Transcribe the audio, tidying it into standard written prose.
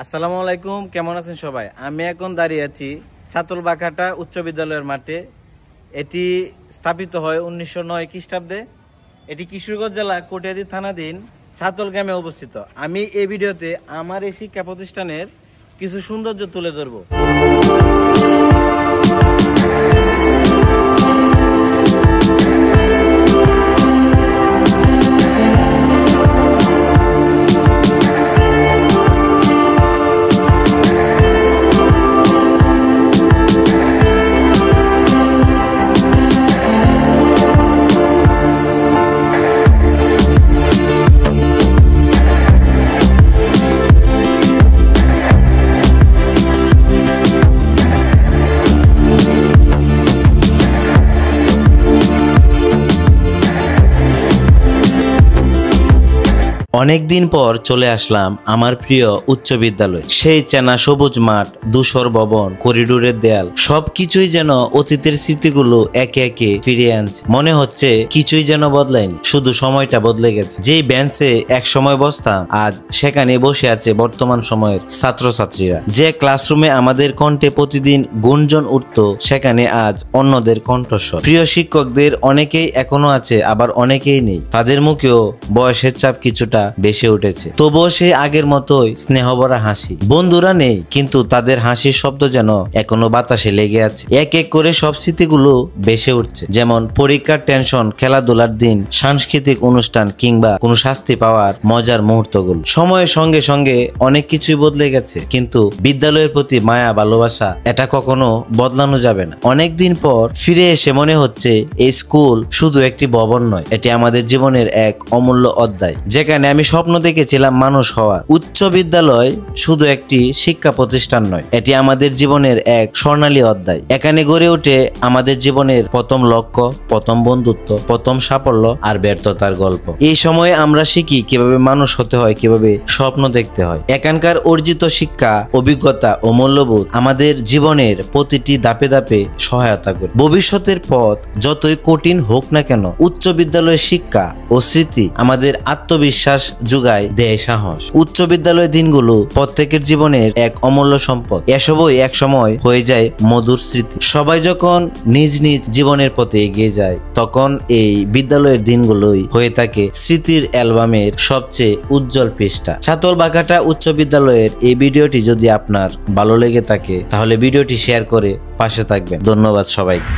আসসালামু আলাইকুম, কেমন আছেন সবাই? আমি এখন দাঁড়িয়ে আছি ছাতলবাকাটা উচ্চ বিদ্যালয়ের মাঠে। এটি স্থাপিত হয় 1909 খ্রিস্টাব্দে। এটি কিশোরগঞ্জ জেলা কটিয়াদী থানাধীন ছাতল গ্রামে অবস্থিত। আমি এই ভিডিওতে আমার এই শিক্ষা প্রতিষ্ঠানের কিছু সৌন্দর্য তুলে ধরবো। অনেকদিন পর চলে আসলাম আমার প্রিয় উচ্চ বিদ্যালয়। সেই চেনা সবুজ মাঠ, ধূসর ভবন, করিডোরের দেয়াল, সবকিছুই যেন অতীতের স্মৃতিগুলো একে একে ফিরিয়ে আনছে। মনে হচ্ছে কিছুই যেন বদলায়নি, শুধু সময়টা বদলে গেছে। যেই বেঞ্চে এক সময় বসতাম, আজ সেখানে বসে আছে বর্তমান সময়ের ছাত্রছাত্রীরা। যে ক্লাসরুমে আমাদের কণ্ঠে প্রতিদিন গুঞ্জন উঠত, সেখানে আজ অন্যদের কণ্ঠস্বর। প্রিয় শিক্ষকদের অনেকেই এখনো আছে, আবার অনেকেই নেই। তাদের মুখেও বয়সের চাপ কিছুটা বেশি উঠেছে, তবুও সেই আগের মতোই স্নেহভরা হাসি। বন্ধুরা নেই, কিন্তু তাদের হাসির শব্দ যেন এখনো বাতাসে লেগে আছে। এক এক করে সব স্মৃতিগুলো বেসে উঠছে, যেমন পরীক্ষার টেনশন, খেলাধুলার দিন, সাংস্কৃতিক অনুষ্ঠান কিংবা কোনো শাস্তি পাওয়ার মজার মুহূর্তগুলো। সময়ের সঙ্গে সঙ্গে অনেক কিছুই বদলে গেছে, কিন্তু বিদ্যালয়ের প্রতি মায়া, ভালোবাসা এটা কখনো বদলানো যাবে না। অনেকদিন পর ফিরে এসে মনে হচ্ছে এই স্কুল শুধু একটি ভবন নয়, এটি আমাদের জীবনের এক অমূল্য অধ্যায়, যেখানে আমি স্বপ্ন দেখেছিলাম মানুষ হওয়ার। উচ্চ বিদ্যালয় শুধু একটি শিক্ষা প্রতিষ্ঠান নয়, এটি আমাদের জীবনের এক স্বর্ণালী অধ্যায়। এখানে গড়ে ওঠে আমাদের জীবনের প্রথম লক্ষ্য, প্রথম বন্ধুত্ব, প্রথম সাফল্য আর ব্যর্থতার গল্প। এই সময়ে আমরা শিখি কিভাবে মানুষ হতে হয়, কিভাবে স্বপ্ন দেখতে হয়। এখানকার অর্জিত শিক্ষা, অভিজ্ঞতা ও মূল্যবোধ আমাদের জীবনের প্রতিটি ধাপে ধাপে সহায়তা করে। ভবিষ্যতের পথ যতই কঠিন হোক না কেন, উচ্চ বিদ্যালয়ের শিক্ষা ও স্মৃতি আমাদের আত্মবিশ্বাস যোগায়, দেয় সাহস। উচ্চ বিদ্যালয়ের দিনগুলো প্রত্যেকের জীবনের এক অমূল্য সম্পদ। এসবই এক সময় হয়ে যায় মধুর স্মৃতি। সবাই যখন নিজ নিজ জীবনের পথে এগিয়ে যায়, তখন এই বিদ্যালয়ের দিনগুলোই হয়ে থাকে স্মৃতির অ্যালবামের সবচেয়ে উজ্জ্বল পৃষ্ঠা। ছাতলবাকাটা উচ্চ বিদ্যালয়ের এই ভিডিওটি যদি আপনার ভালো লেগে থাকে, তাহলে ভিডিওটি শেয়ার করে পাশে থাকবেন। ধন্যবাদ সবাইকে।